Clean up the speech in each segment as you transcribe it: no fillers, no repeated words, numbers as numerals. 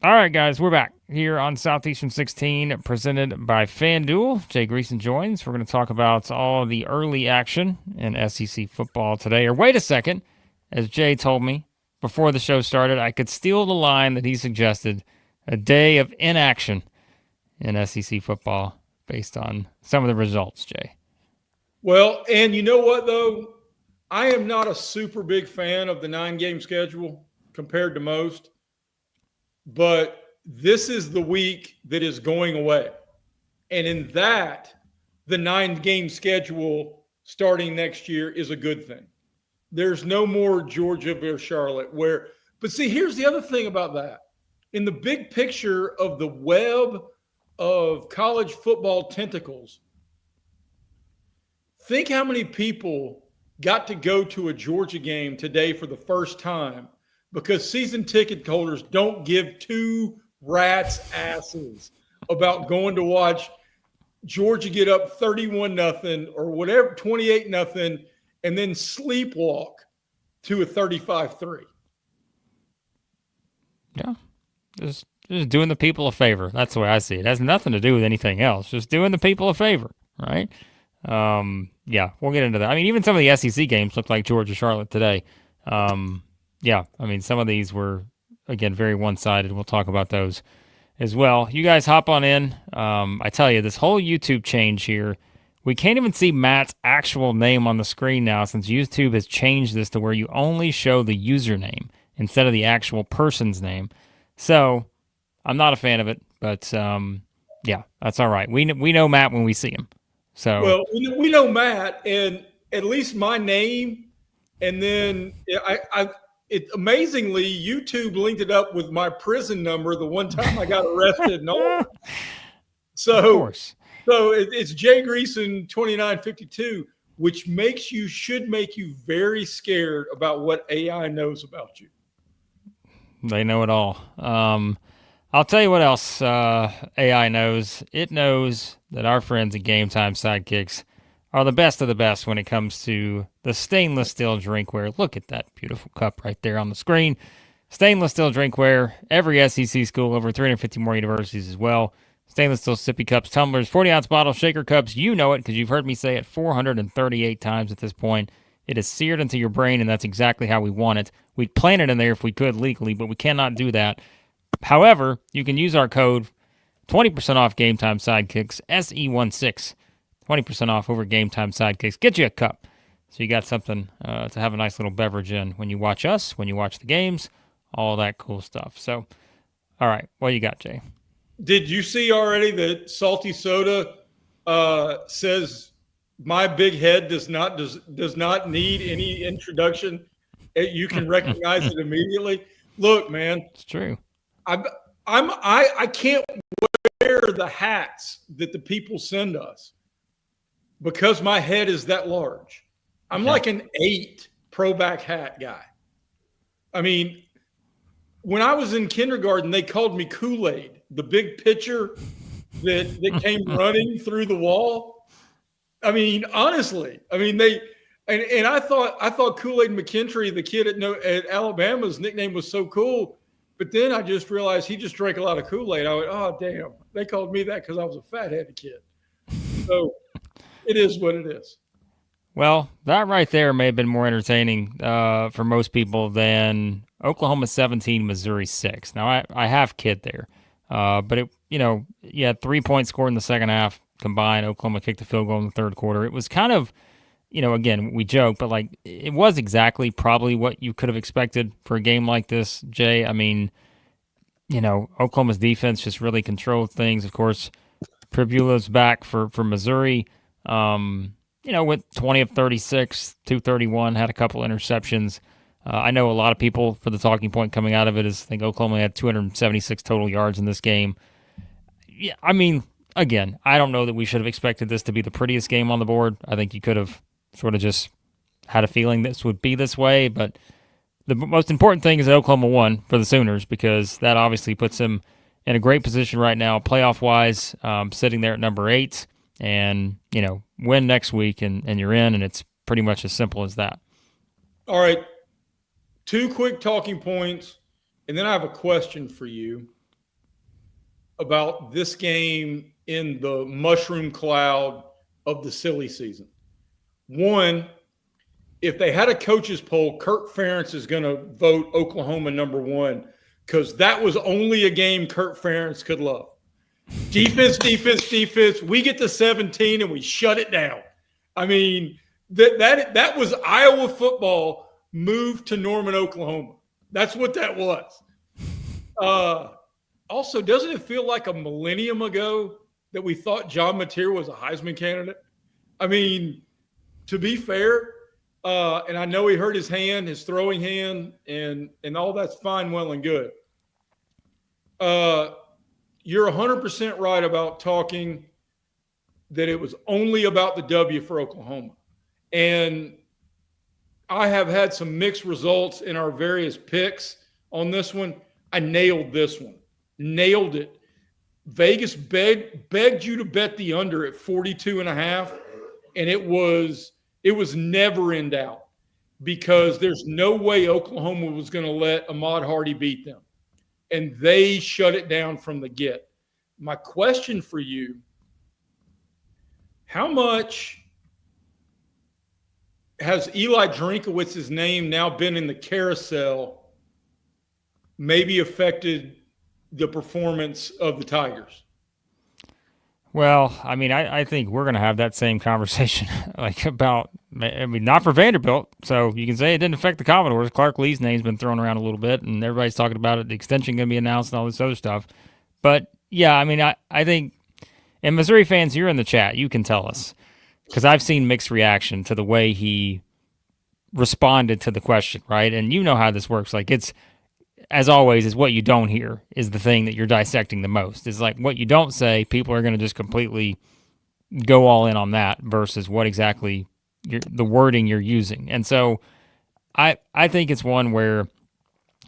All right, guys, we're back here on Southeastern 16, presented by FanDuel. Jay Greeson joins. We're going to talk about all the early action in SEC football today. Or wait a second, as Jay told me before the show started, I could steal the line that he suggested: a day of inaction in SEC football based on some of the results, Jay. Well, and you know what, though? I am not a super big fan of the 9 game schedule compared to most, but this is the week that is going away. And in that, the 9 game schedule starting next year is a good thing. There's no more Georgia versus Charlotte but see, here's the other thing about that. In the big picture of the web of college football tentacles, think how many people got to go to a Georgia game today for the first time because season ticket holders don't give two rats' asses about going to watch Georgia get up 31-0 or whatever, 28-0, and then sleepwalk to a 35-3. Yeah, just doing the people a favor. That's the way I see it. It has nothing to do with anything else. Just doing the people a favor, right? Yeah, we'll get into that. I mean, even some of the SEC games looked like Georgia Charlotte today. Yeah, I mean, some of these were, again, very one-sided. We'll talk about those as well. You guys hop on in. I tell you, this whole YouTube change here, we can't even see Matt's actual name on the screen now since YouTube has changed this to where you only show the username instead of the actual person's name. So I'm not a fan of it, but yeah, that's all right. We know Matt when we see him. So Well, we know Matt, and at least my name, and then amazingly YouTube linked it up with my prison number the one time I got arrested in Auburn. of So, course. it's Jay Greeson 2952, which should make you very scared about what AI knows about you. They know it all. I'll tell you what else AI knows. It knows that our friends at Game Time Sidekicks are the best of the best when it comes to the stainless steel drinkware. Look at that beautiful cup right there on the screen. Stainless steel drinkware, every SEC school, over 350 more universities as well. Stainless steel sippy cups, tumblers, 40-ounce bottles, shaker cups. You know it because you've heard me say it 438 times at this point. It is seared into your brain, and that's exactly how we want it. We'd plant it in there if we could legally, but we cannot do that. However, you can use our code 20% off Game Time Sidekicks, SE16. 20% off over Game Time Sidekicks. Get you a cup. So you got something to have a nice little beverage in when you watch us, when you watch the games, all that cool stuff. So, all right, what you got, Jay? Did you see already that Salty Soda says my big head does not need any introduction? You can recognize it immediately. Look, man, It's true. I can't wear the hats that the people send us because my head is that large. I'm Okay. like an 8 pro back hat guy. I mean, when I was in kindergarten, they called me Kool-Aid, the big pitcher that came running through the wall. I mean, honestly, I mean and I thought Kool-Aid McKinstry, the kid at Alabama's nickname was so cool, but then I just realized he just drank a lot of Kool-Aid. I went, oh damn, they called me that because I was a fat-headed kid. So it is what it is. Well, that right there may have been more entertaining for most people than Oklahoma 17, Missouri 6. Now, I have kid there, but you had 3 points scored in the second half combined. Oklahoma kicked the field goal in the third quarter. It was kind of, again, we joke, but like it was exactly probably what you could have expected for a game like this, Jay. I mean, Oklahoma's defense just really controlled things. Of course, Pribula's back for Missouri. Went 20 of 36, 231, had a couple interceptions. I know a lot of people, for the talking point coming out of it, is I think Oklahoma had 276 total yards in this game. Yeah, I mean, again, I don't know that we should have expected this to be the prettiest game on the board. I think you could have sort of just had a feeling this would be this way, but the most important thing is that Oklahoma won for the Sooners because that obviously puts them in a great position right now, playoff-wise, sitting there at number 8. And, win next week and you're in, and it's pretty much as simple as that. All right. 2 quick talking points, and then I have a question for you. about this game in the mushroom cloud of the silly season. One, if they had a coaches poll, Kirk Ferentz is going to vote Oklahoma number one because that was only a game Kirk Ferentz could love. Defense, defense, defense. We get to 17 and we shut it down. I mean, that was Iowa football moved to Norman, Oklahoma. That's what that was. Also, doesn't it feel like a millennium ago that we thought John Mateer was a Heisman candidate? I mean, to be fair, and I know he hurt his hand, his throwing hand, and all that's fine, well, and good. You're 100% right about talking that it was only about the W for Oklahoma. And I have had some mixed results in our various picks on this one. I nailed this one. Nailed it. Vegas begged you to bet the under at 42.5, and it was never in doubt because there's no way Oklahoma was going to let Ahmad Hardy beat them. And they shut it down from the get. My question for you, how much has Eli Drinkowitz's name now been in the carousel maybe affected the performance of the Tigers? Well, I mean, I think we're going to have that same conversation, like about, I mean, not for Vanderbilt. So you can say it didn't affect the Commodores. Clark Lee's name's been thrown around a little bit, and everybody's talking about it. The extension going to be announced and all this other stuff. But yeah, I mean, I think, and Missouri fans, you're in the chat. You can tell us because I've seen mixed reaction to the way he responded to the question, right? And you know how this works. Like it's, as always, is what you don't hear is the thing that you're dissecting the most. Is like what you don't say, people are going to just completely go all in on that versus what exactly the wording you're using. And so I think it's one where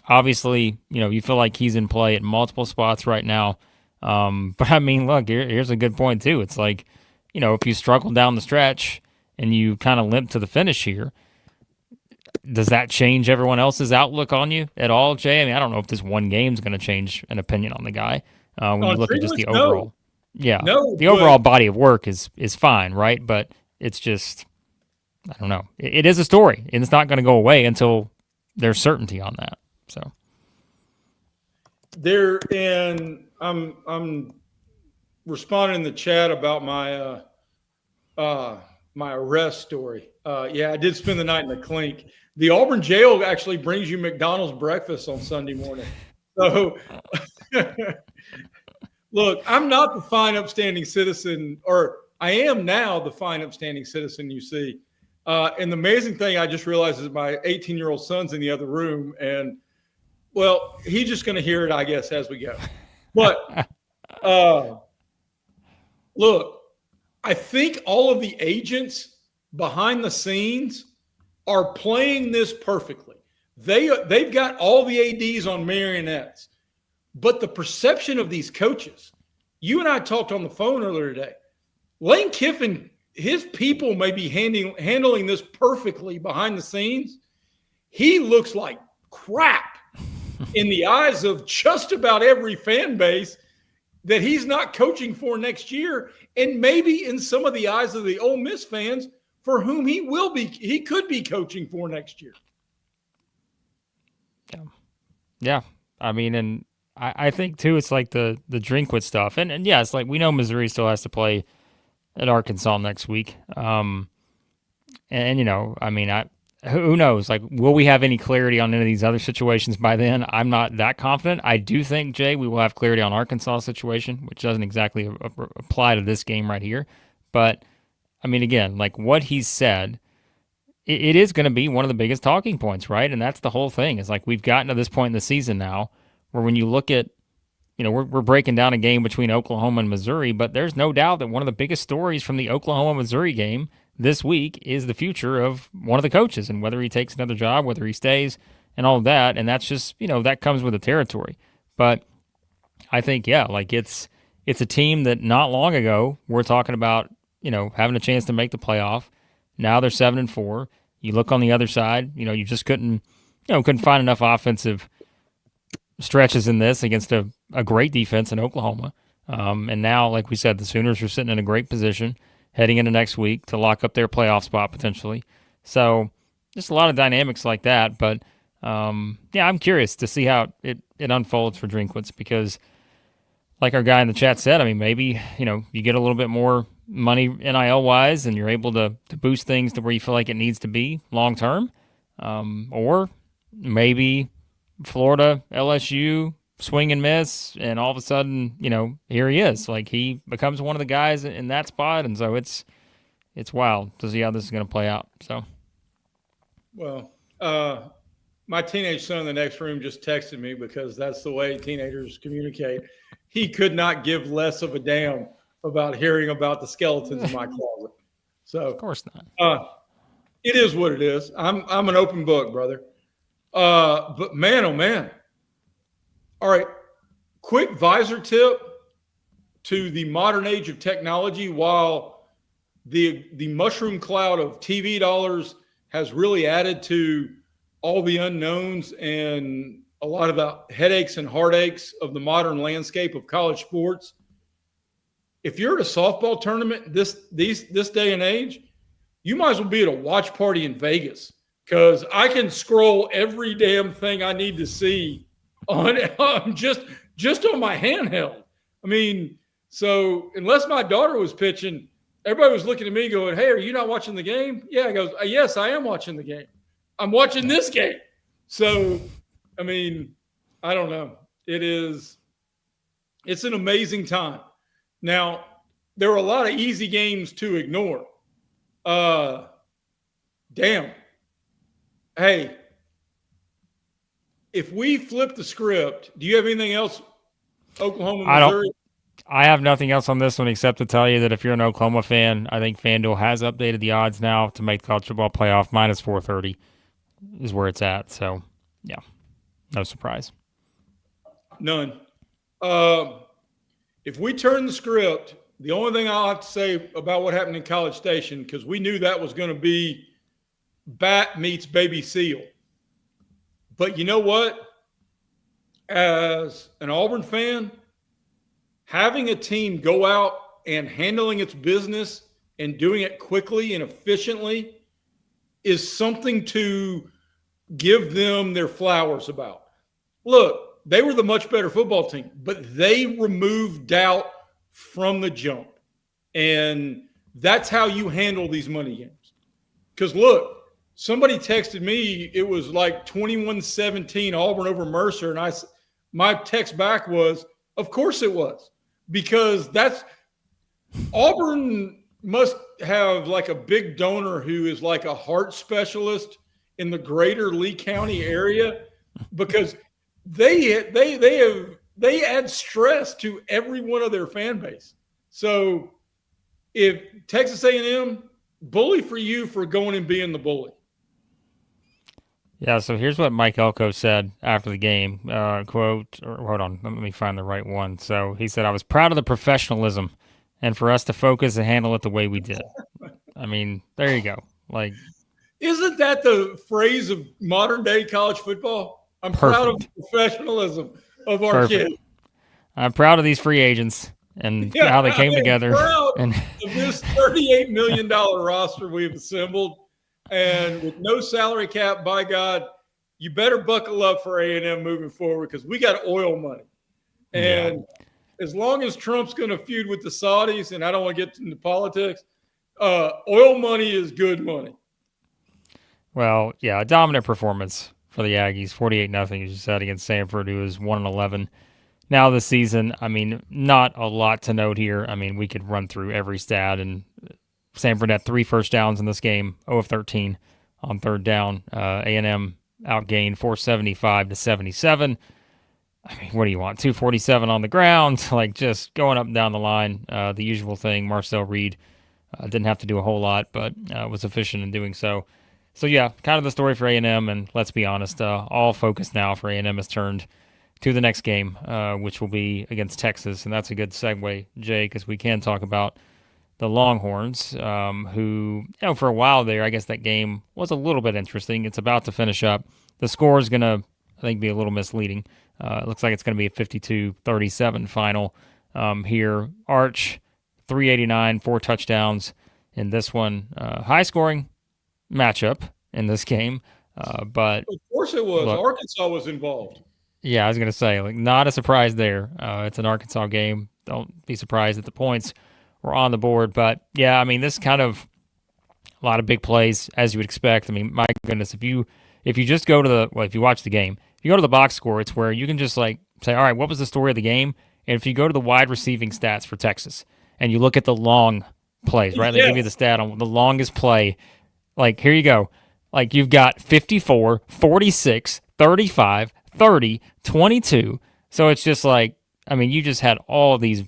obviously, you know, you feel like he's in play at multiple spots right now. But I mean, look, here's a good point too. It's like, you know, if you struggle down the stretch and you kind of limp to the finish here, does that change everyone else's outlook on you at all, Jay? I mean, I don't know if this one game is going to change an opinion on the guy. When you look at just the overall, the overall body of work is fine, right? But it's just, I don't know. It is a story, and it's not going to go away until there's certainty on that. So there, and I'm responding in the chat about my my arrest story. Yeah, I did spend the night in the clink. The Auburn jail actually brings you McDonald's breakfast on Sunday morning. So, look, I'm not the fine, upstanding citizen, or I am now the fine, upstanding citizen you see. And the amazing thing I just realized is my 18-year-old son's in the other room. And, well, he's just going to hear it, I guess, as we go. But, look, I think all of the agents behind the scenes are playing this perfectly. They've got all the ADs on marionettes. But the perception of these coaches, you and I talked on the phone earlier today. Lane Kiffin, his people may be handling this perfectly behind the scenes. He looks like crap in the eyes of just about every fan base that he's not coaching for next year, and maybe in some of the eyes of the Ole Miss fans for whom he could be coaching for next year. Yeah. I mean, and I think too, it's like the Drinkwitz stuff, and yeah, it's like we know Missouri still has to play at Arkansas next week, and you know, I mean, who knows? Like, will we have any clarity on any of these other situations by then? I'm not that confident. I do think, Jay, we will have clarity on Arkansas situation, which doesn't exactly apply to this game right here. But, I mean, again, like what he said, it is going to be one of the biggest talking points, right? And that's the whole thing. Is like we've gotten to this point in the season now where when you look at, you know, we're breaking down a game between Oklahoma and Missouri, but there's no doubt that one of the biggest stories from the Oklahoma-Missouri game this week is the future of one of the coaches and whether he takes another job, whether he stays, and all of that. And that's just, you know, that comes with the territory. But I think, yeah, like it's a team that not long ago we're talking about, you know, having a chance to make the playoff. Now they're 7-4. You look on the other side, you know, you just couldn't find enough offensive, stretches in this against a great defense in Oklahoma. And now, like we said, the Sooners are sitting in a great position heading into next week to lock up their playoff spot potentially. So just a lot of dynamics like that. But yeah, I'm curious to see how it unfolds for Drinkwitz because, like our guy in the chat said, I mean, maybe you get a little bit more money NIL wise, and you're able to boost things to where you feel like it needs to be long term, or maybe Florida, LSU swing and miss, and all of a sudden, here he is. Like he becomes one of the guys in that spot, and so it's wild to see how this is going to play out. So, well, my teenage son in the next room just texted me because that's the way teenagers communicate. He could not give less of a damn about hearing about the skeletons in my closet. So, of course not. It is what it is. I'm an open book, brother. But man, oh man. All right. Quick visor tip to the modern age of technology. While the mushroom cloud of TV dollars has really added to all the unknowns and a lot of the headaches and heartaches of the modern landscape of college sports, if you're at a softball tournament this day and age, you might as well be at a watch party in Vegas because I can scroll every damn thing I need to see on just on my handheld. I mean, so unless my daughter was pitching, everybody was looking at me going, "Hey, are you not watching the game?" Yeah, I goes, "Yes, I am watching the game. I'm watching this game." So, I mean, I don't know. It's an amazing time. Now, there are a lot of easy games to ignore. Damn. Hey, if we flip the script, do you have anything else? Oklahoma, Missouri? I have nothing else on this one except to tell you that if you're an Oklahoma fan, I think FanDuel has updated the odds now to make the college football playoff minus 430 is where it's at. So, yeah, no surprise. None. If we turn the script, the only thing I'll have to say about what happened in College Station, because we knew that was going to be bat meets baby seal. But you know what? As an Auburn fan, having a team go out and handling its business and doing it quickly and efficiently is something to give them their flowers about. Look, they were the much better football team, but they removed doubt from the jump. And that's how you handle these money games. Because look, somebody texted me, it was like 21-17 Auburn over Mercer. And my text back was, of course it was. Because Auburn must have like a big donor who is like a heart specialist in the greater Lee County area, because they add stress to every one of their fan base. So if Texas A&M, bully for you for going and being the bully. Yeah, so here's what Mike Elko said after the game. Quote, or hold on, let me find the right one. So he said, "I was proud of the professionalism and for us to focus and handle it the way we did." I mean, there you go. Like, isn't that the phrase of modern day college football? I'm proud of the professionalism of our kids. I'm proud of these free agents and how they came together. Proud of this $38 million roster we've assembled. And with no salary cap, by God, you better buckle up for A&M moving forward because we got oil money. And as long as Trump's going to feud with the Saudis, and I don't want to get into politics, oil money is good money. Well, yeah, a dominant performance for the Aggies, 48-0, as you said, against Samford, who is 1-11. Now this season, I mean, not a lot to note here. I mean, we could run through every stat, and Samford had 3 first downs in this game, 0 of 13 on third down. A&M outgained 475-77. I mean, what do you want? 247 on the ground, like just going up and down the line. The usual thing. Marcel Reed didn't have to do a whole lot, but was efficient in doing so. So yeah, kind of the story for A&M, and let's be honest, all focus now for A&M has turned to the next game, which will be against Texas, and that's a good segue, Jay, because we can talk about the Longhorns, who, for a while there, I guess that game was a little bit interesting. It's about to finish up. The score is going to, I think, be a little misleading. It looks like it's going to be a 52-37 final here. Arch, 389, 4 touchdowns in this one. High scoring matchup in this game. But Of course it was. look, Arkansas was involved. yeah, I was going to say, like, not a surprise there. It's an Arkansas game. Don't be surprised that the points were on the board. But yeah, I mean, this kind of a lot of big plays as you would expect. I mean, my goodness, if you just go to if you watch the game, if you go to the box score, it's where you can just like say, all right, what was the story of the game? And if you go to the wide receiving stats for Texas and you look at the long plays, right? They give you the stat on the longest play. Like, here you go. Like, you've got 54, 46, 35, 30, 22. So it's just like, I mean, you just had all of these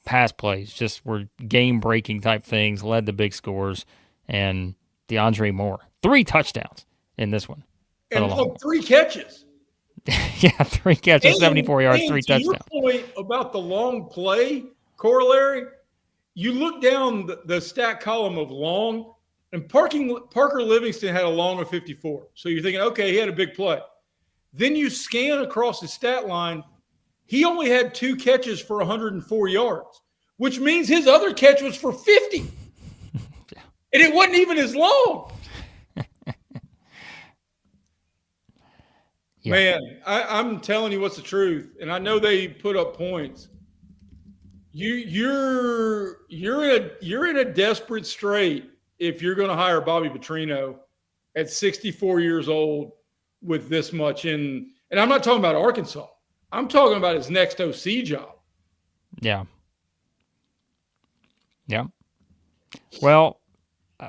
pass plays just were game breaking type things, led to big scores. And DeAndre Moore, 3 touchdowns in this one. And 3 catches. Yeah, 3 catches, 74 yards, 3 touchdowns. Your point about the long play corollary, you look down the stat column of long, and Parker Livingston had a long of 54. So you're thinking, okay, he had a big play. Then you scan across his stat line. He only had 2 catches for 104 yards, which means his other catch was for 50. And it wasn't even as long. Yeah. Man, I'm telling you what's the truth. And I know they put up points. You're in a desperate strait if you're going to hire Bobby Petrino at 64 years old with this much in. And I'm not talking about Arkansas. I'm talking about his next OC job. Yeah. Yeah. Well,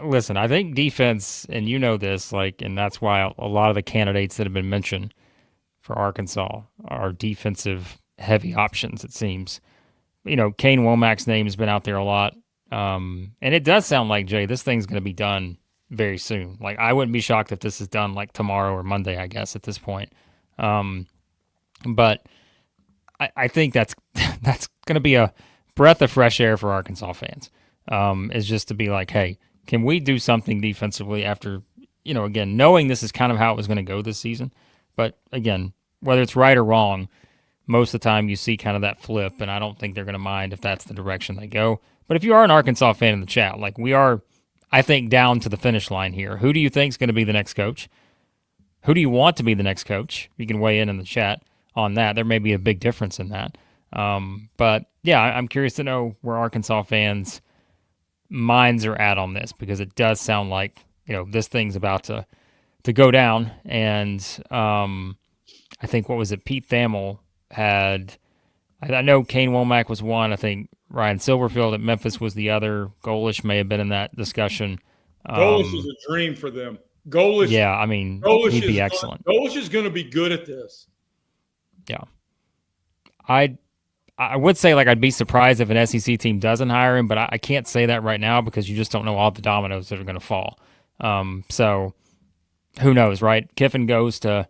listen, I think defense, and you know this, like, and that's why a lot of the candidates that have been mentioned for Arkansas are defensive heavy options, it seems. You know, Kane Womack's name has been out there a lot. And it does sound like, Jay, this thing's going to be done very soon. Like, I wouldn't be shocked if this is done like tomorrow or Monday, I guess, at this point. But I think that's going to be a breath of fresh air for Arkansas fans, is just to be like, hey, can we do something defensively after, you know, again, knowing this is kind of how it was going to go this season. But again, whether it's right or wrong, most of the time you see kind of that flip, and I don't think they're going to mind if that's the direction they go. But if you are an Arkansas fan in the chat, like we are, I think, down to the finish line here. Who do you think is going to be the next coach? Who do you want to be the next coach? You can weigh in the chat on that. There may be a big difference in that. But yeah, I'm curious to know where Arkansas fans' minds are at on this, because it does sound like, you know, this thing's about to go down. And I think, what was it? Pete Thamel had, I know Kane Womack was one. I think Ryan Silverfield at Memphis was the other. Golish may have been in that discussion. Golish is a dream for them. Golish, yeah, I mean, he'd be excellent. Golish is going to be good at this. Yeah. I would say, like, I'd be surprised if an SEC team doesn't hire him, but I can't say that right now because you just don't know all the dominoes that are going to fall. So who knows, right? If Kiffin goes to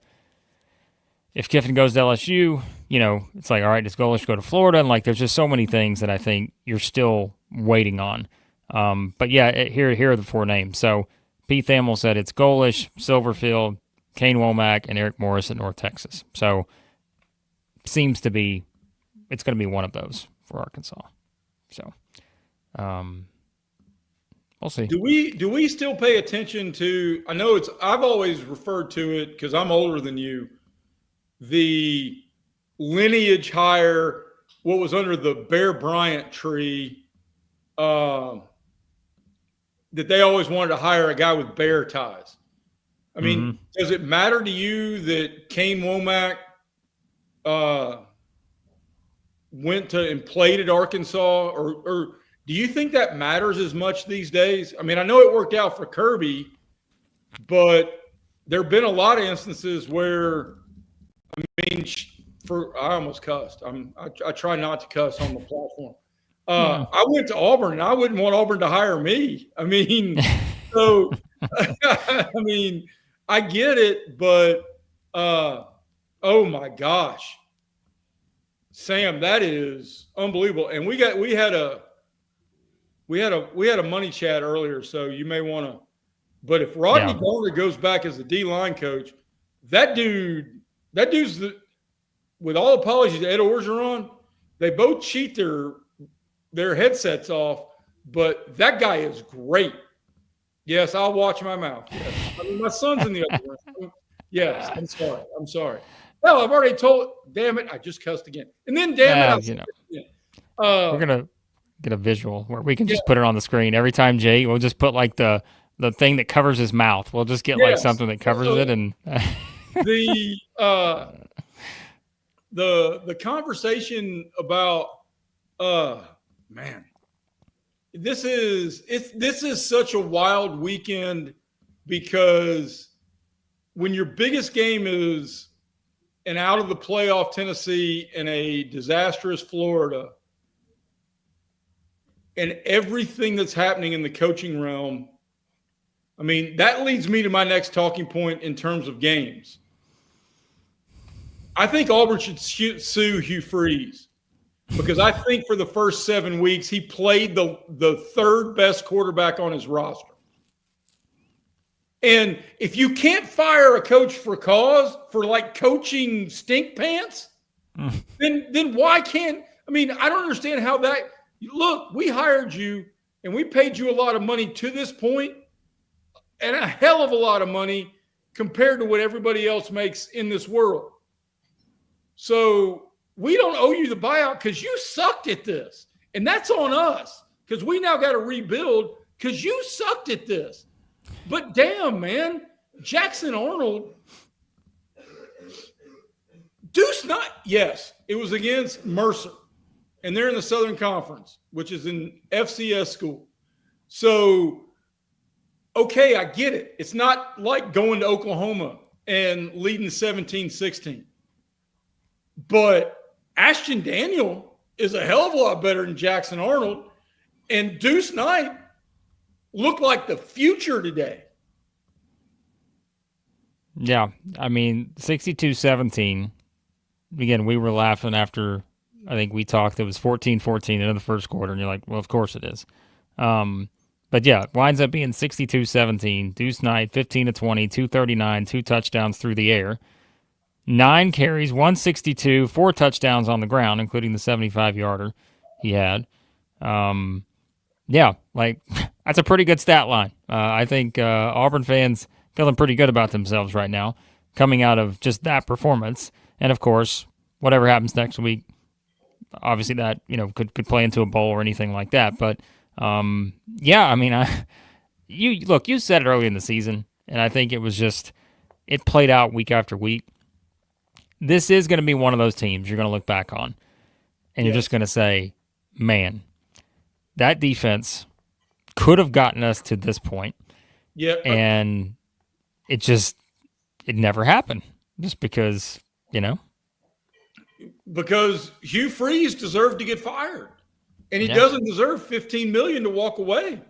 LSU, you know, it's like, all right, does Golish go to Florida? And like, there's just so many things that I think you're still waiting on. But yeah, here are the 4 names. So Pete Thamel said it's Golish, Silverfield, Kane Womack, and Eric Morris at North Texas. So seems to be, it's going to be one of those for Arkansas. So we'll see. Do we still pay attention to, I know I've always referred to it because I'm older than you, the lineage hire, what was under the Bear Bryant tree, that they always wanted to hire a guy with bear ties. I mean, does it matter to you that Kane Womack went to and played at Arkansas, or do you think that matters as much these days? I mean, I know it worked out for Kirby, but there have been a lot of instances where, I mean, I almost cussed. I try not to cuss on the platform. I went to Auburn, and I wouldn't want Auburn to hire me. I mean, so I mean, I get it, but oh my gosh, Sam, that is unbelievable. And we had a money chat earlier, so you may want to. But if Rodney Garner goes back as the D-line coach, that dude's with all apologies to Ed Orgeron, they both cheat their headsets off, but that guy is great. Yes, I'll watch my mouth. Yes. I mean, my son's in the other room. Yes, I'm sorry. I'm sorry. Well, I've already told. Damn it, I just cussed again. And then, damn it, I said it again. We're gonna get a visual where we can Yeah. just put it on the screen every time Jay. We'll just put like the thing that covers his mouth. We'll just get like Yes. something that covers it, and the conversation about man, this is such a wild weekend because when your biggest game is an out of the playoff Tennessee and a disastrous Florida, and everything that's happening in the coaching realm, I mean, that leads me to my next talking point in terms of games. I think Auburn should sue Hugh Freeze because I think for the first 7 weeks, he played the third best quarterback on his roster. And if you can't fire a coach for cause, for like coaching stink pants, then why can't – I mean, I don't understand how that – look, we hired you and we paid you a lot of money to this point and a hell of a lot of money compared to what everybody else makes in this world. So we don't owe you the buyout because you sucked at this. And that's on us because we now got to rebuild because you sucked at this. But damn, man, Jackson Arnold, Deuce not, yes, it was against Mercer. And they're in the Southern Conference, which is an FCS school. So, okay, I get it. It's not like going to Oklahoma and leading 17-16. But Ashton Daniel is a hell of a lot better than Jackson Arnold. And Deuce Knight looked like the future today. yeah, I mean, 62-17. Again, we were laughing after I think we talked. It was 14-14 into the first quarter, and you're like, well, of course it is. But yeah, it winds up being 62-17. Deuce Knight, 15-20, 239, 2 touchdowns through the air. 9 carries, 162, 4 touchdowns on the ground, including the 75-yarder he had. Yeah, like that's a pretty good stat line. I think Auburn fans feeling pretty good about themselves right now, coming out of just that performance. And of course, whatever happens next week, obviously that could play into a bowl or anything like that. But yeah, I mean, you said it early in the season, and I think it was just it played out week after week. This is going to be one of those teams you're going to look back on, and you're just going to say, man, that defense could have gotten us to this point. Yeah. And it never happened just because, Because Hugh Freeze deserved to get fired. And he Yeah. doesn't deserve $15 million to walk away.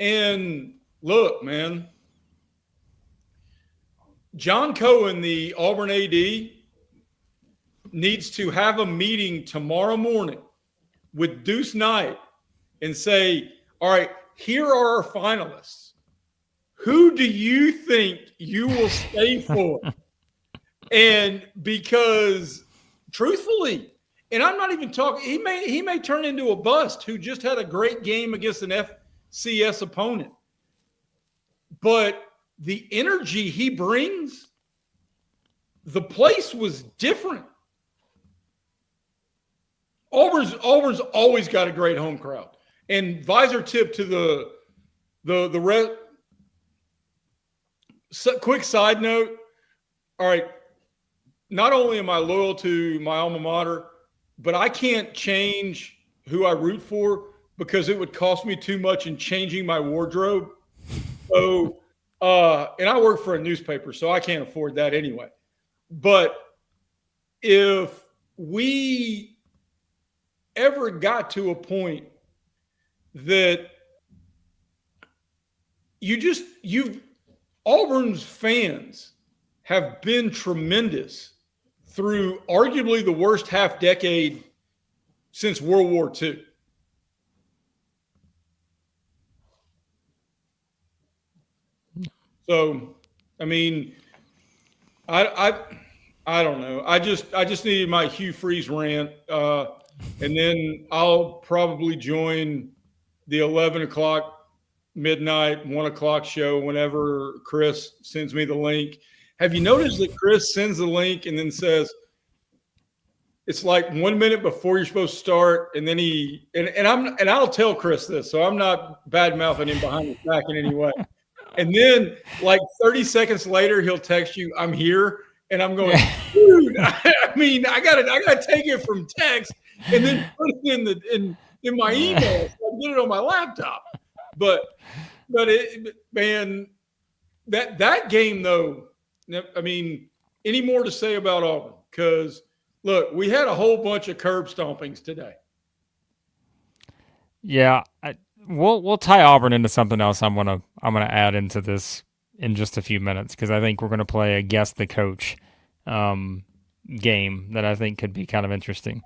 And look, man, John Cohen, the Auburn AD, needs to have a meeting tomorrow morning with Deuce Knight and say, all right, here are our finalists. Who do you think you will stay for? And because truthfully, and I'm not even talking, he may turn into a bust who just had a great game against an FCS opponent. But the energy he brings, the place was different. Auburn's always got a great home crowd. And visor tip to the rest. Quick side note. All right. Not only am I loyal to my alma mater, but I can't change who I root for because it would cost me too much in changing my wardrobe. So, and I work for a newspaper, so I can't afford that anyway. But if we ever got to a point that Auburn's fans have been tremendous through arguably the worst half decade since World War II. So, I mean, I don't know. I just needed my Hugh Freeze rant, and then I'll probably join the 11 o'clock, midnight, 1 o'clock show whenever Chris sends me the link. Have you noticed that Chris sends the link and then says it's like 1 minute before you're supposed to start, and then I'll tell Chris this, so I'm not bad mouthing him behind his back in any way. And then like 30 seconds later, he'll text you, "I'm here," and I'm going, dude. I gotta take it from text and then put it in my email so I can get it on my laptop. But man, that game though. I mean, any more to say about Auburn? Because look, we had a whole bunch of curb stompings today. Yeah, we'll tie Auburn into something else. I'm gonna add into this in just a few minutes because I think we're gonna play a guess the coach game that I think could be kind of interesting.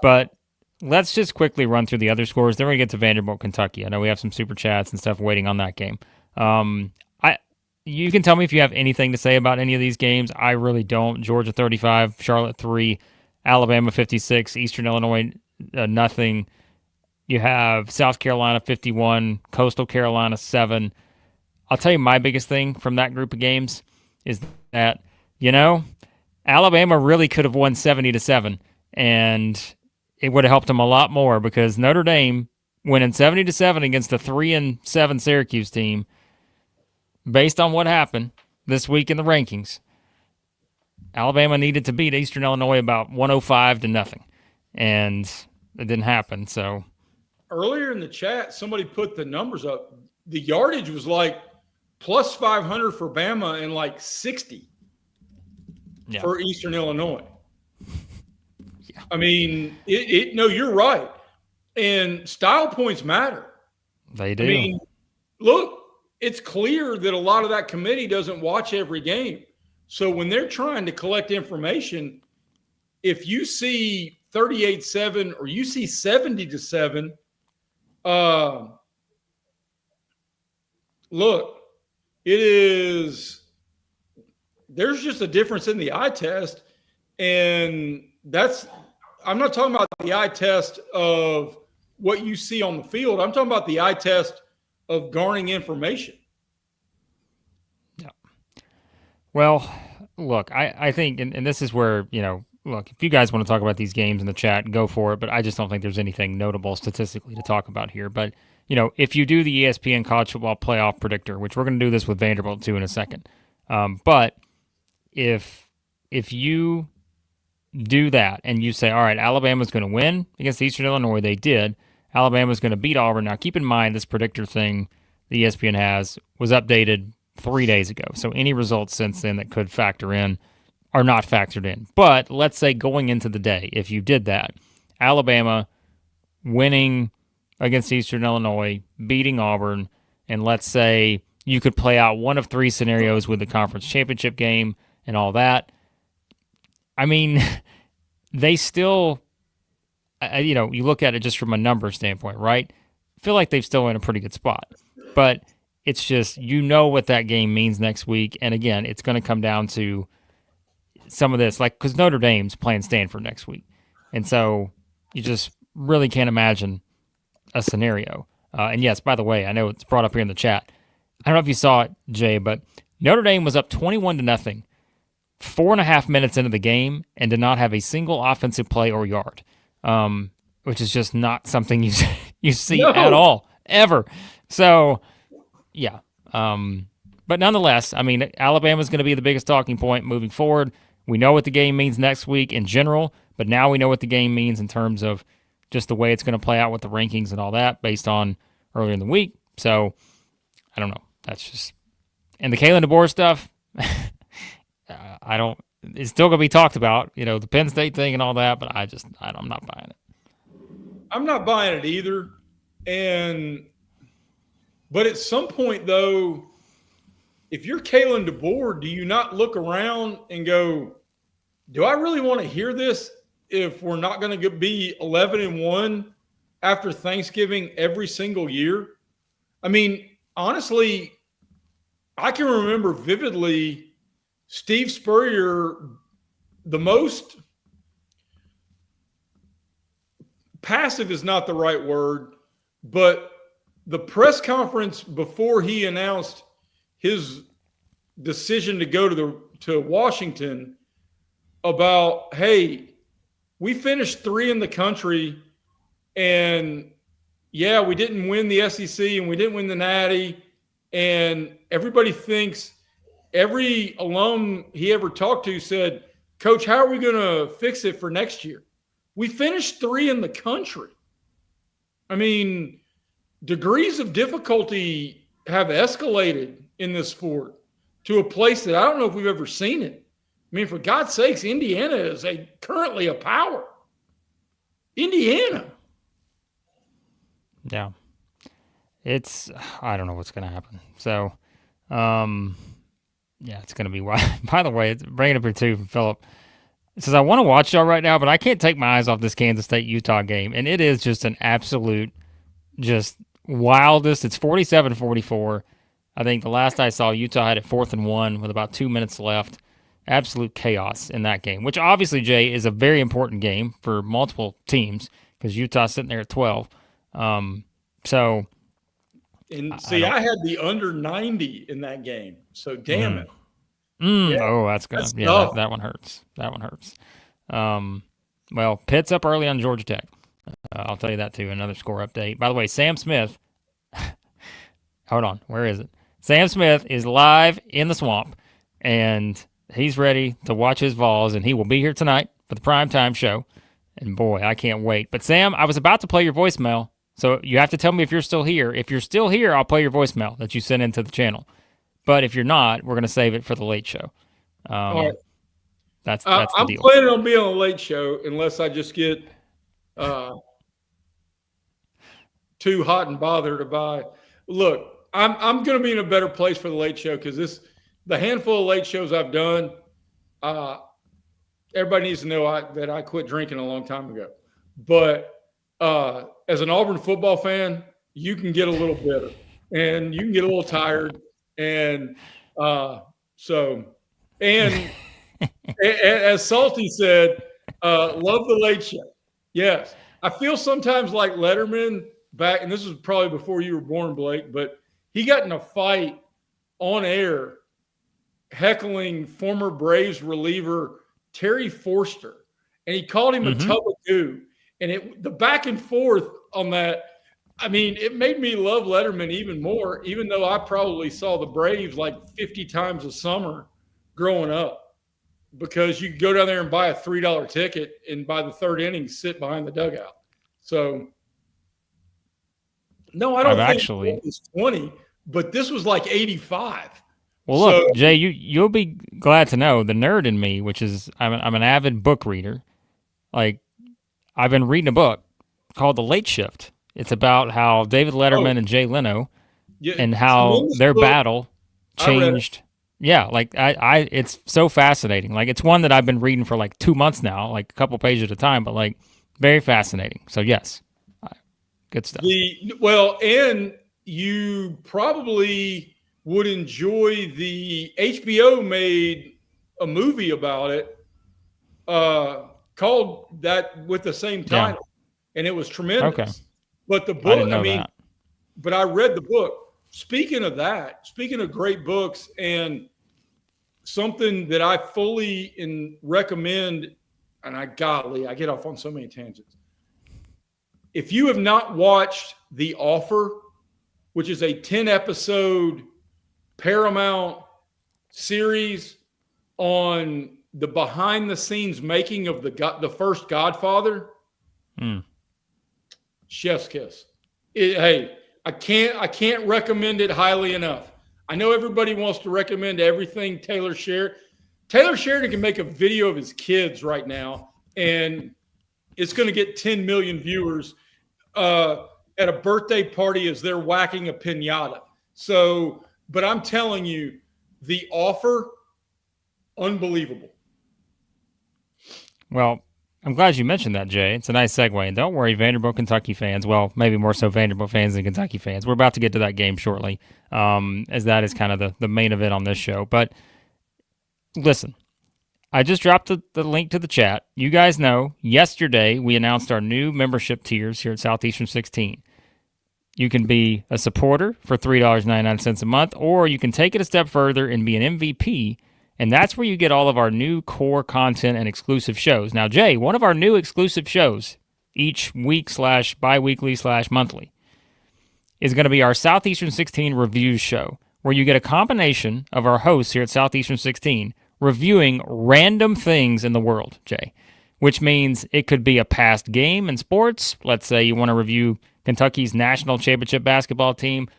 But let's just quickly run through the other scores. Then we're gonna get to Vanderbilt, Kentucky. I know we have some super chats and stuff waiting on that game. You can tell me if you have anything to say about any of these games. I really don't. Georgia 35, Charlotte 3, Alabama 56, Eastern Illinois nothing. You have South Carolina 51, Coastal Carolina 7. I'll tell you my biggest thing from that group of games is that, Alabama really could have won 70-7, and it would have helped them a lot more because Notre Dame winning 70-7 against a 3-7 Syracuse team, based on what happened this week in the rankings, Alabama needed to beat Eastern Illinois about 105-0, and it didn't happen. So earlier in the chat, somebody put the numbers up. The yardage was like plus 500 for Bama and like 60 for Eastern Illinois. Yeah. I mean, no, you're right. And style points matter. They do. I mean, look, it's clear that a lot of that committee doesn't watch every game. So when they're trying to collect information, if you see 38-7 or you see 70-7, look, there's just a difference in the eye test. And I'm not talking about the eye test of what you see on the field. I'm talking about the eye test of garnering information. Yeah. Well, look, I think, and this is where, look, if you guys want to talk about these games in the chat, go for it. But I just don't think there's anything notable statistically to talk about here. But, if you do the ESPN College Football Playoff Predictor, which we're going to do this with Vanderbilt too in a second. But if you do that and you say, all right, Alabama's going to win against Eastern Illinois, they did. Alabama's going to beat Auburn. Now, keep in mind, this predictor thing the ESPN has was updated 3 days ago. So any results since then that could factor in are not factored in. But let's say going into the day, if you did that, Alabama winning against Eastern Illinois, beating Auburn, and let's say you could play out one of three scenarios with the conference championship game and all that. I mean, they still, you look at it just from a number standpoint, right? I feel like they've still in a pretty good spot. But it's just, what that game means next week. And again, it's going to come down to some of this, like, because Notre Dame's playing Stanford next week. And so you just really can't imagine a scenario. And yes, by the way, I know it's brought up here in the chat. I don't know if you saw it, Jay, but Notre Dame was up 21-0. 4.5 minutes into the game and did not have a single offensive play or yard, which is just not something you see at all, ever. So, yeah. But nonetheless, I mean, Alabama's going to be the biggest talking point moving forward. We know what the game means next week in general, but now we know what the game means in terms of just the way it's going to play out with the rankings and all that based on earlier in the week. So, I don't know. That's just... And the Kalen DeBoer stuff... it's still going to be talked about, the Penn State thing and all that, but I'm not buying it. I'm not buying it either. But at some point, though, if you're Kalen DeBoer, do you not look around and go, do I really want to hear this if we're not going to be 11-1 after Thanksgiving every single year? I mean, honestly, I can remember vividly Steve Spurrier the most passive is not the right word, but the press conference before he announced his decision to go to Washington about, hey, we finished 3 in the country, and yeah, we didn't win the SEC and we didn't win the Natty, and everybody thinks, every alum he ever talked to said, Coach, how are we going to fix it for next year? We finished 3 in the country. I mean, degrees of difficulty have escalated in this sport to a place that I don't know if we've ever seen it. I mean, for God's sakes, Indiana is currently a power. Indiana. Yeah. I don't know what's going to happen. So, yeah, it's going to be wild. By the way, it's bringing up here too from Philip. It says, I want to watch y'all right now, but I can't take my eyes off this Kansas State-Utah game. And it is just an absolute, just wildest. It's 47-44. I think the last I saw, Utah had it 4th and 1 with about 2 minutes left. Absolute chaos in that game, which obviously, Jay, is a very important game for multiple teams because Utah's sitting there at 12. So, and see, I had the under 90 in that game. So damn it. Yeah, oh, that's good. Yeah, that one hurts. That one hurts. Well, Pitt's up early on Georgia Tech. I'll tell you that too. Another score update. By the way, Sam Smith. Hold on. Where is it? Sam Smith is live in the swamp, and he's ready to watch his Vols, and he will be here tonight for the primetime show. And boy, I can't wait. But Sam, I was about to play your voicemail, so you have to tell me if you're still here. If you're still here, I'll play your voicemail that you sent into the channel. But if you're not, we're going to save it for the late show. All right. That's the deal. I'm planning on being on the late show unless I just get too hot and bothered to buy. Look, I'm going to be in a better place for the late show because the handful of late shows I've done, everybody needs to know that I quit drinking a long time ago. But as an Auburn football fan, you can get a little bitter and you can get a little tired. And as Salty said, love the late show. Yes. I feel sometimes like Letterman back, and this was probably before you were born, Blake, but he got in a fight on air heckling former Braves reliever Terry Forster, and he called him a tub of goo. And the back and forth on that, I mean, it made me love Letterman even more, even though I probably saw the Braves like 50 times a summer growing up, because you could go down there and buy a $3 ticket and by the third inning sit behind the dugout. So, no, I don't think it was 20, but this was like 85. Well, look, Jay, you'll be glad to know the nerd in me, which is I'm an avid book reader. Like, I've been reading a book called The Late Shift. It's about how David Letterman and Jay Leno and how their battle changed. Yeah, like it's so fascinating. Like, it's one that I've been reading for like 2 months now, like a couple pages at a time, but like very fascinating. So yes, good stuff. And you probably would enjoy the HBO made a movie about it called that with the same title, and it was tremendous. Okay. But the book, but I read the book. Speaking of great books, and something that I fully recommend, and I get off on so many tangents. If you have not watched The Offer, which is a 10-episode Paramount series on the behind-the-scenes making of the first Godfather, chef's kiss. Hey, I can't recommend it highly enough. I know everybody wants to recommend everything Taylor Sheridan. Taylor Sheridan can make a video of his kids right now, and it's going to get 10 million viewers at a birthday party as they're whacking a piñata. So, but I'm telling you, The Offer, unbelievable. Well, I'm glad you mentioned that, Jay. It's a nice segue. And don't worry, Vanderbilt, Kentucky fans. Well, maybe more so Vanderbilt fans than Kentucky fans. We're about to get to that game shortly, as that is kind of the main event on this show. But listen, I just dropped the link to the chat. You guys know, yesterday we announced our new membership tiers here at Southeastern 16. You can be a supporter for $3.99 a month, or you can take it a step further and be an MVP, and that's where you get all of our new core content and exclusive shows. Now, Jay, one of our new exclusive shows each week / bi-weekly / monthly is going to be our Southeastern 16 reviews show, where you get a combination of our hosts here at Southeastern 16 reviewing random things in the world, Jay, which means it could be a past game in sports. Let's say you want to review Kentucky's national championship basketball team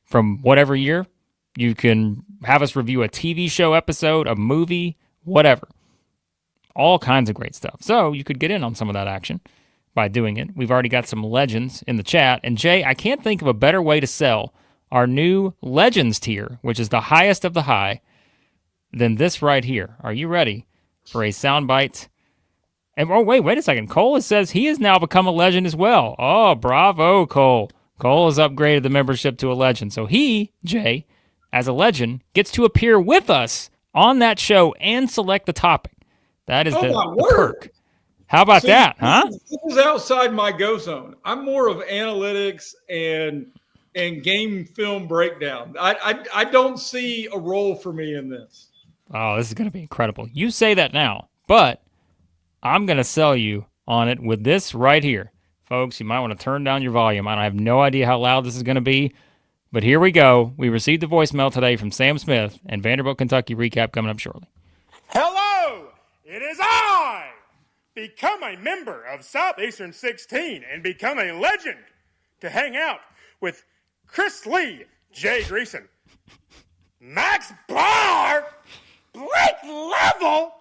from whatever year. You can have us review a TV show episode, a movie, whatever. All kinds of great stuff. So you could get in on some of that action by doing it. We've already got some legends in the chat. And Jay, I can't think of a better way to sell our new Legends tier, which is the highest of the high, than this right here. Are you ready for a soundbite? And oh, wait a second. Cole says he has now become a legend as well. Oh, bravo, Cole. Cole has upgraded the membership to a legend. So he, Jay, as a legend, gets to appear with us on that show and select the topic. That is the perk. How about that, huh? This is outside my go zone. I'm more of analytics and game film breakdown. I don't see a role for me in this. Oh, this is going to be incredible. You say that now, but I'm going to sell you on it with this right here. Folks, you might want to turn down your volume. I have no idea how loud this is going to be, but here we go. We received a voicemail today from Sam Smith, and Vanderbilt, Kentucky recap coming up shortly. Hello, it is I. Become a member of Southeastern 16 and become a legend to hang out with Chris Lee, Jay Greeson, Max Barr, Blake Lovell,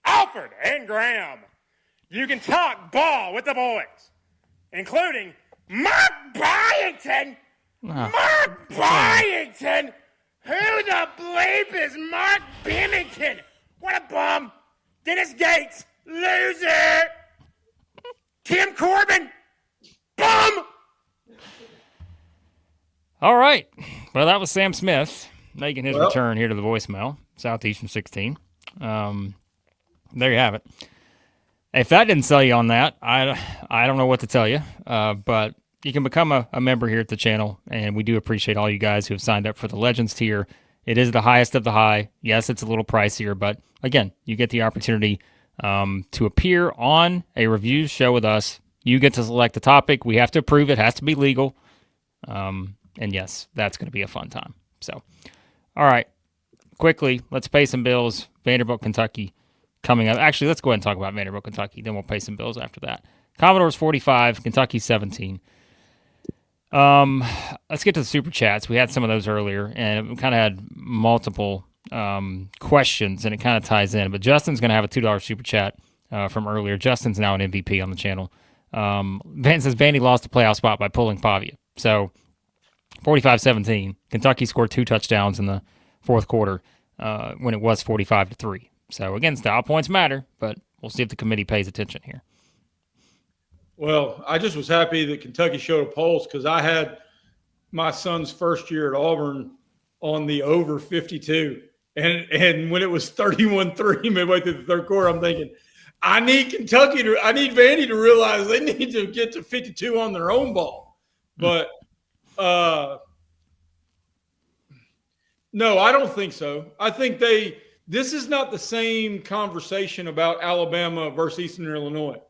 Alfred, and Graham. You can talk ball with the boys, including Mark Byington. Mark Byington? Who the bleep is Mark Bennington? What a bum. Dennis Gates, loser. Tim Corbin, bum. All right. Well, that was Sam Smith making his return here to the voicemail, Southeastern 16. There you have it. If that didn't sell you on that, I don't know what to tell you. But you can become a member here at the channel, and we do appreciate all you guys who have signed up for the Legends tier. It is the highest of the high. Yes, it's a little pricier, but again, you get the opportunity to appear on a review show with us. You get to select the topic. We have to approve it. It has to be legal. And yes, that's going to be a fun time. So, all right, quickly, let's pay some bills. Vanderbilt, Kentucky coming up. Actually, let's go ahead and talk about Vanderbilt, Kentucky. Then we'll pay some bills after that. Commodores 45, Kentucky 17. Let's get to the super chats. We had some of those earlier, and it kind of had multiple questions, and it kind of ties in. But Justin's going to have a $2 super chat from earlier. Justin's now an MVP on the channel. Van says Vandy lost the playoff spot by pulling Pavia. So 45-17. Kentucky scored 2 touchdowns in the fourth quarter when it was 45-3. So again, style points matter, but we'll see if the committee pays attention here. Well, I just was happy that Kentucky showed a pulse because I had my son's first year at Auburn on the over 52. And when it was 31-3 midway through the third quarter, I'm thinking, I need Vandy to realize they need to get to 52 on their own ball. But no, I don't think so. I think this is not the same conversation about Alabama versus Eastern Illinois.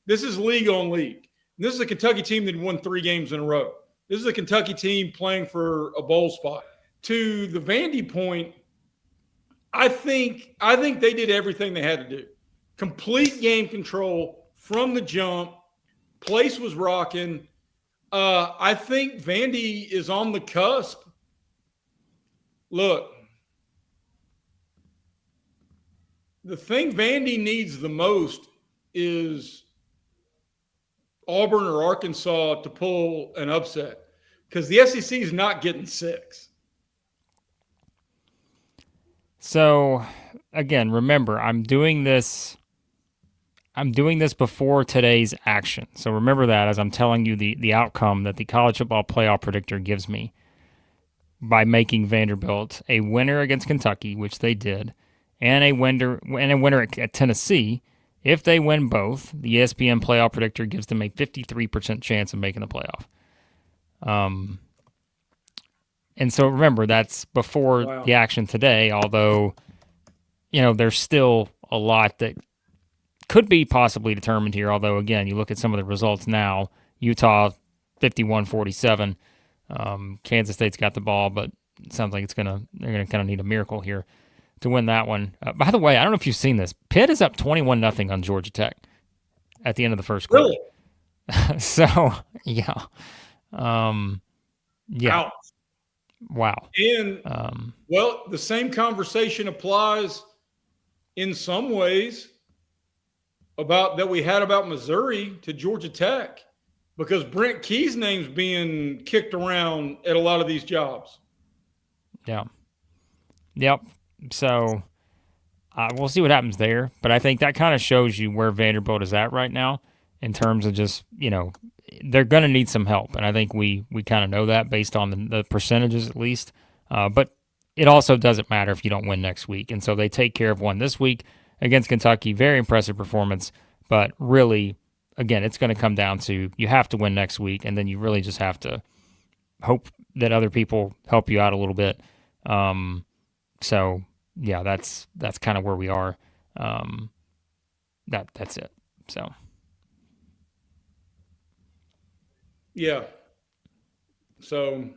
This is league on league. This is a Kentucky team that won 3 games in a row. This is a Kentucky team playing for a bowl spot. To the Vandy point, I think they did everything they had to do. Complete game control from the jump. Place was rocking. I think Vandy is on the cusp. Look, the thing Vandy needs the most is Auburn or Arkansas to pull an upset because the SEC is not getting 6. So, again, remember, I'm doing this before today's action. So remember that as I'm telling you the outcome that the college football playoff predictor gives me by making Vanderbilt a winner against Kentucky, which they did, and a winner at Tennessee. If they win both, the ESPN playoff predictor gives them a 53% chance of making the playoff. And so remember, that's before the action today, although, there's still a lot that could be possibly determined here. Although, again, you look at some of the results now, Utah 51-47. Kansas State's got the ball, but it sounds like they're going to kind of need a miracle here to win that one. By the way, I don't know if you've seen this. Pitt is up 21-0 on Georgia Tech at the end of the first quarter. Really? So, yeah. Yeah. Ouch. Wow. And, the same conversation applies in some ways that we had about Missouri to Georgia Tech, because Brent Key's name's being kicked around at a lot of these jobs. Yeah. Yep. So we'll see what happens there. But I think that kind of shows you where Vanderbilt is at right now in terms of just, they're going to need some help. And I think we kind of know that based on the percentages at least. But it also doesn't matter if you don't win next week. And so they take care of one this week against Kentucky. Very impressive performance. But really, again, it's going to come down to you have to win next week. And then you really just have to hope that other people help you out a little bit. So, yeah, that's kind of where we are. That's it. So. Yeah. So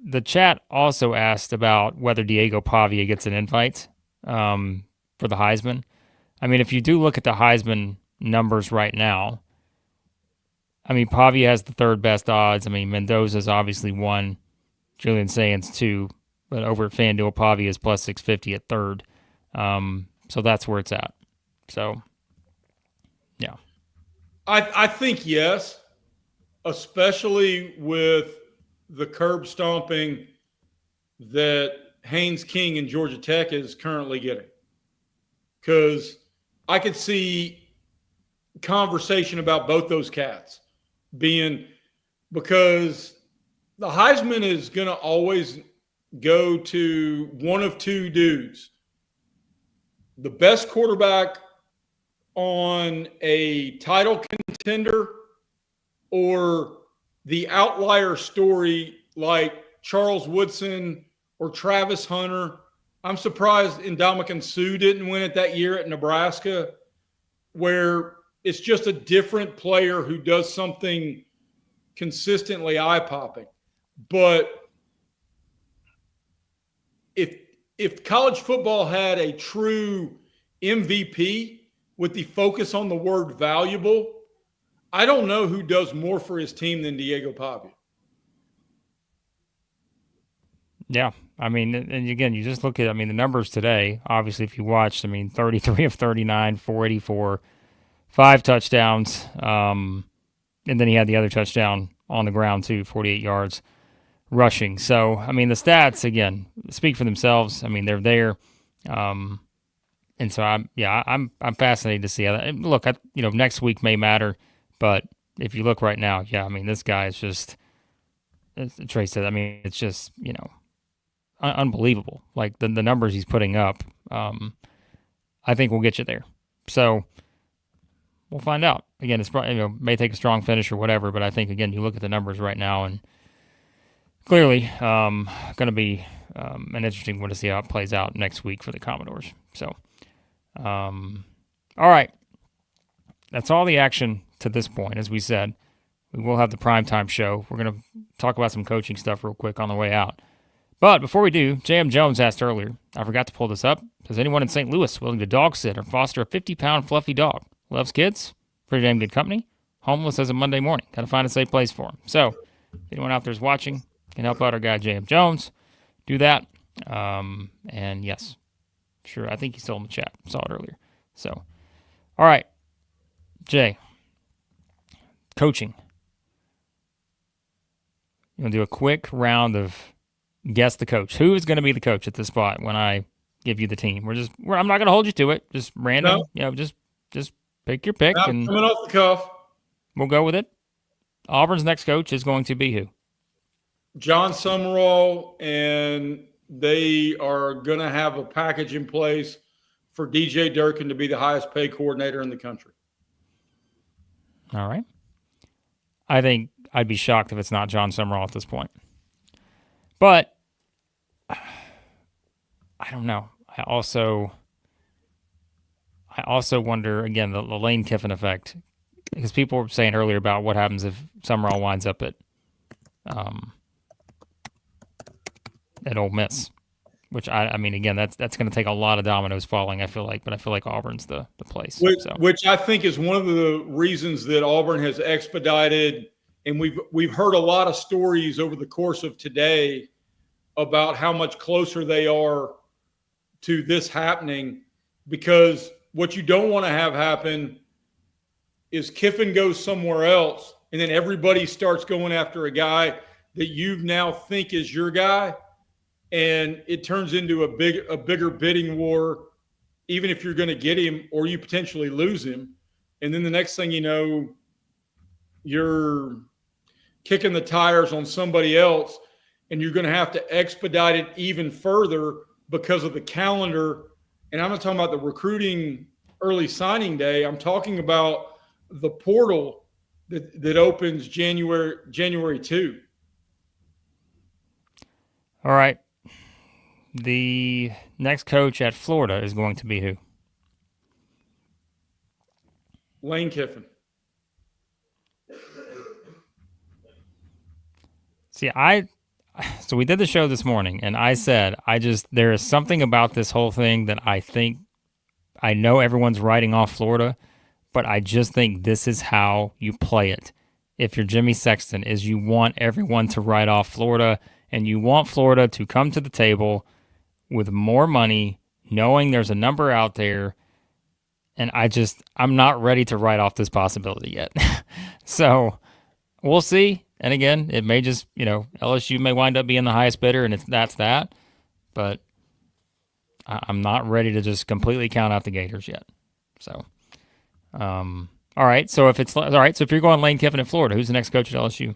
the chat also asked about whether Diego Pavia gets an invite for the Heisman. I mean, if you do look at the Heisman numbers right now, I mean, Pavia has the third best odds. I mean, Mendoza's obviously 1, Julian Sands 2, but over at FanDuel, Pavia is plus 650 at third. So that's where it's at. So, yeah. I think yes, especially with the curb stomping that Haynes King and Georgia Tech is currently getting. Because I could see conversation about both those cats being, because the Heisman is going to always go to one of two dudes. The best quarterback on a title contender, or the outlier story like Charles Woodson or Travis Hunter. I'm surprised Ndamukong Suh didn't win it that year at Nebraska, where it's just a different player who does something consistently eye-popping. But if college football had a true MVP with the focus on the word valuable, I don't know who does more for his team than Diego Pavia. Yeah. I mean, and again, you just look at, the numbers today. Obviously, if you watched, 33 of 39, 484, 5 touchdowns. And then he had the other touchdown on the ground, too, 48 yards rushing. So, the stats, again, speak for themselves. They're there. And so, I'm fascinated to see how that. Look, next week may matter. But if you look right now, this guy is just, as Trey said, it's just, unbelievable. Like the numbers he's putting up, I think we'll get you there. So we'll find out. Again, it's probably, may take a strong finish or whatever, but I think, again, you look at the numbers right now and clearly going to be an interesting one to see how it plays out next week for the Commodores. So, all right. That's all the action to this point. As we said, we will have the primetime show. We're going to talk about some coaching stuff real quick on the way out. But before we do, J.M. Jones asked earlier, I forgot to pull this up, is anyone in St. Louis willing to dog sit or foster a 50-pound fluffy dog? Loves kids, pretty damn good company, homeless as a Monday morning. Got to find a safe place for him. So if anyone out there is watching, can help out our guy J.M. Jones, do that. And yes, sure, I think he's still in the chat. Saw it earlier. So, all right, Jay, coaching. You want to do a quick round of guess the coach. Who is going to be the coach at this spot when I give you the team? I'm not going to hold you to it. Just random. No. Just pick your pick. And coming off the cuff. We'll go with it. Auburn's next coach is going to be who? John Summerall, and they are going to have a package in place for DJ Durkin to be the highest paid coordinator in the country. All right. I think I'd be shocked if it's not John Summerall at this point. But I don't know. I also wonder, again, the Lane Kiffin effect, because people were saying earlier about what happens if Summerall winds up at Ole Miss, which I mean, again, that's going to take a lot of dominoes falling, I feel like, but I feel like Auburn's the place. Which I think is one of the reasons that Auburn has expedited, and we've heard a lot of stories over the course of today about how much closer they are to this happening, because what you don't want to have happen is Kiffin goes somewhere else and then everybody starts going after a guy that you now think is your guy, and it turns into a bigger bidding war, even if you're going to get him or you potentially lose him. And then the next thing you know, you're kicking the tires on somebody else, and you're going to have to expedite it even further because of the calendar. And I'm not talking about the recruiting early signing day. I'm talking about the portal that opens January 2. All right. The next coach at Florida is going to be who? Lane Kiffin. See, so we did the show this morning, and I said, there is something about this whole thing that I think, I know everyone's writing off Florida, but I just think this is how you play it. If you're Jimmy Sexton, is you want everyone to write off Florida, and you want Florida to come to the table with more money, knowing there's a number out there, and I'm not ready to write off this possibility yet. So we'll see. And again, it may just, LSU may wind up being the highest bidder, and that's that. But I'm not ready to just completely count out the Gators yet. So, all right. So if you're going Lane Kiffin at Florida, who's the next coach at LSU?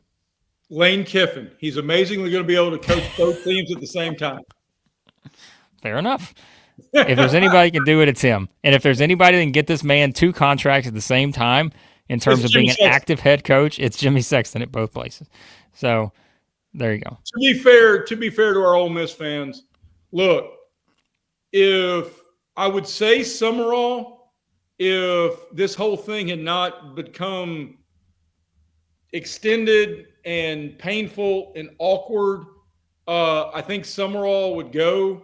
Lane Kiffin. He's amazingly going to be able to coach both teams at the same time. Fair enough. If there's anybody who can do it, it's him. And if there's anybody that can get this man 2 contracts at the same time in terms of being an active head coach, it's Jimmy Sexton at both places. So there you go. To be fair to our Ole Miss fans, look, if I would say Summerall, if this whole thing had not become extended and painful and awkward, I think Summerall would go.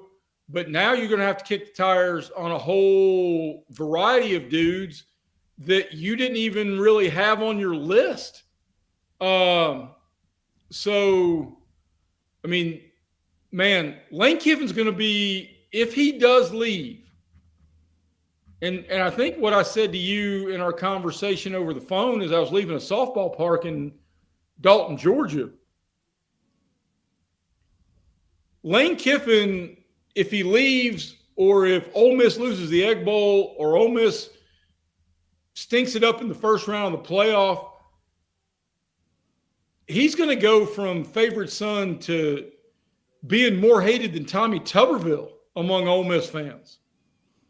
But now you're going to have to kick the tires on a whole variety of dudes that you didn't even really have on your list. So, I mean, man, Lane Kiffin's going to be, if he does leave, and I think what I said to you in our conversation over the phone is I was leaving a softball park in Dalton, Georgia. Lane Kiffin, if he leaves, or if Ole Miss loses the Egg Bowl, or Ole Miss stinks it up in the first round of the playoff, he's going to go from favorite son to being more hated than Tommy Tuberville among Ole Miss fans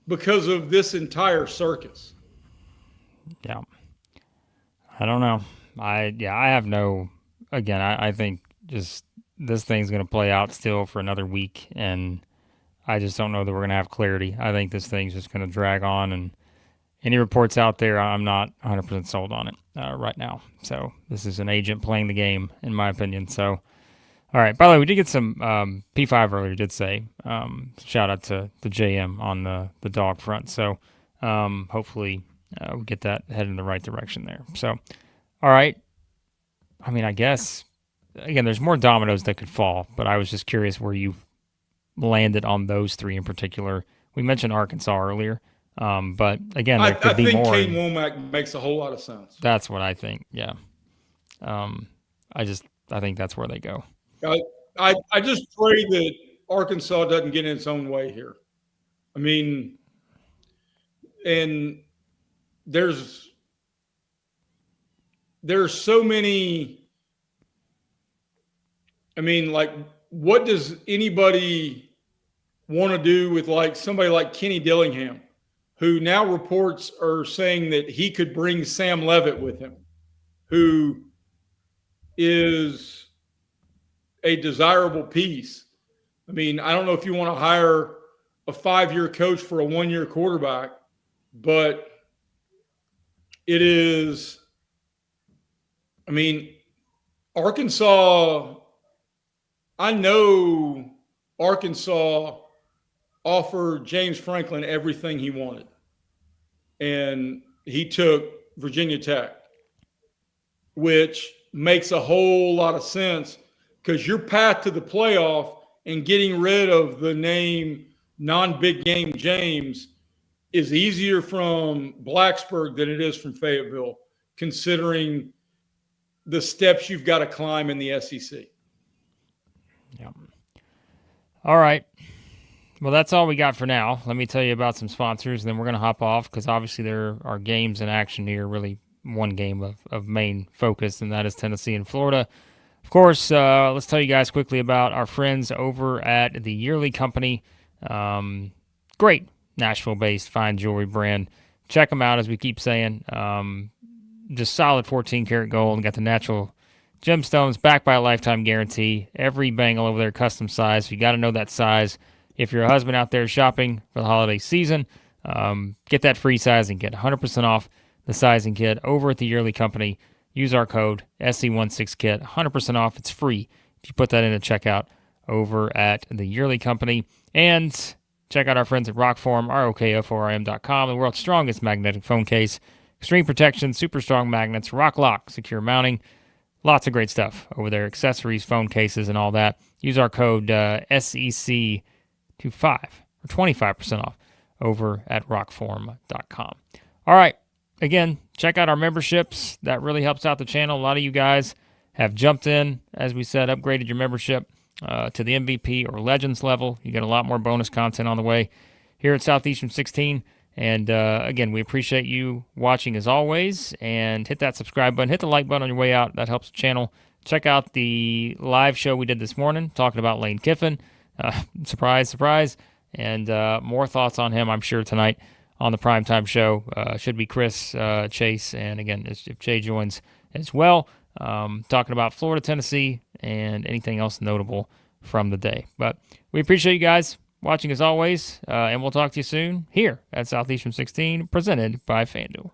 because of this entire circus. Yeah. I don't know. I have no, again, I think just this thing's going to play out still for another week, and I just don't know that we're going to have clarity. I think this thing's just going to drag on, and any reports out there, I'm not 100% sold on it right now. So this is an agent playing the game, in my opinion. So, all right. By the way, we did get some P5 earlier, did say. Shout out to the JM on the dog front. So hopefully we get that headed in the right direction there. So, all right. I mean, I guess, again, there's more dominoes that could fall, but I was just curious where you landed on those 3 in particular. We mentioned Arkansas earlier. But again, there could be more. I think Kane Womack makes a whole lot of sense. That's what I think. Yeah. I think that's where they go. I just pray that Arkansas doesn't get in its own way here. I mean, and there's so many. I mean, like, what does anybody want to do with like somebody like Kenny Dillingham? who now reports are saying that he could bring Sam Levitt with him, who is a desirable piece. I mean, I don't know if you want to hire a 5-year coach for a 1-year quarterback, but it is, I mean, Arkansas, I know Arkansas offered James Franklin everything he wanted, and he took Virginia Tech, which makes a whole lot of sense because your path to the playoff and getting rid of the name non-big game James is easier from Blacksburg than it is from Fayetteville, considering the steps you've got to climb in the SEC. Yeah. All right. Well, that's all we got for now. Let me tell you about some sponsors, and then we're going to hop off because obviously there are games in action here, really one game of main focus, and that is Tennessee and Florida. Of course, let's tell you guys quickly about our friends over at the Yearly Company. Great Nashville-based fine jewelry brand. Check them out, as we keep saying. Just solid 14-karat gold and got the natural gemstones backed by a lifetime guarantee. Every bangle over there custom size. So you got to know that size. If you're a husband out there shopping for the holiday season, get that free size and get 100% off the sizing kit over at the Yearly Company. Use our code SC16KIT, 100% off. It's free if you put that in a checkout over at the Yearly Company. And check out our friends at Rockform, ROKFORM.com, the world's strongest magnetic phone case. Extreme protection, super strong magnets, rock lock, secure mounting. Lots of great stuff over there. Accessories, phone cases, and all that. Use our code SEC25 for 25% off over at rockform.com. All right. Again, check out our memberships. That really helps out the channel. A lot of you guys have jumped in, as we said, upgraded your membership to the MVP or Legends level. You get a lot more bonus content on the way here at Southeastern 16. And again, we appreciate you watching as always. And hit that subscribe button. Hit the like button on your way out. That helps the channel. Check out the live show we did this morning talking about Lane Kiffin. Surprise, surprise. And more thoughts on him, I'm sure, tonight on the primetime show. Should be Chris, Chase, and again, if Jay joins as well, talking about Florida, Tennessee, and anything else notable from the day. But we appreciate you guys watching as always, and we'll talk to you soon here at Southeastern 16, presented by FanDuel.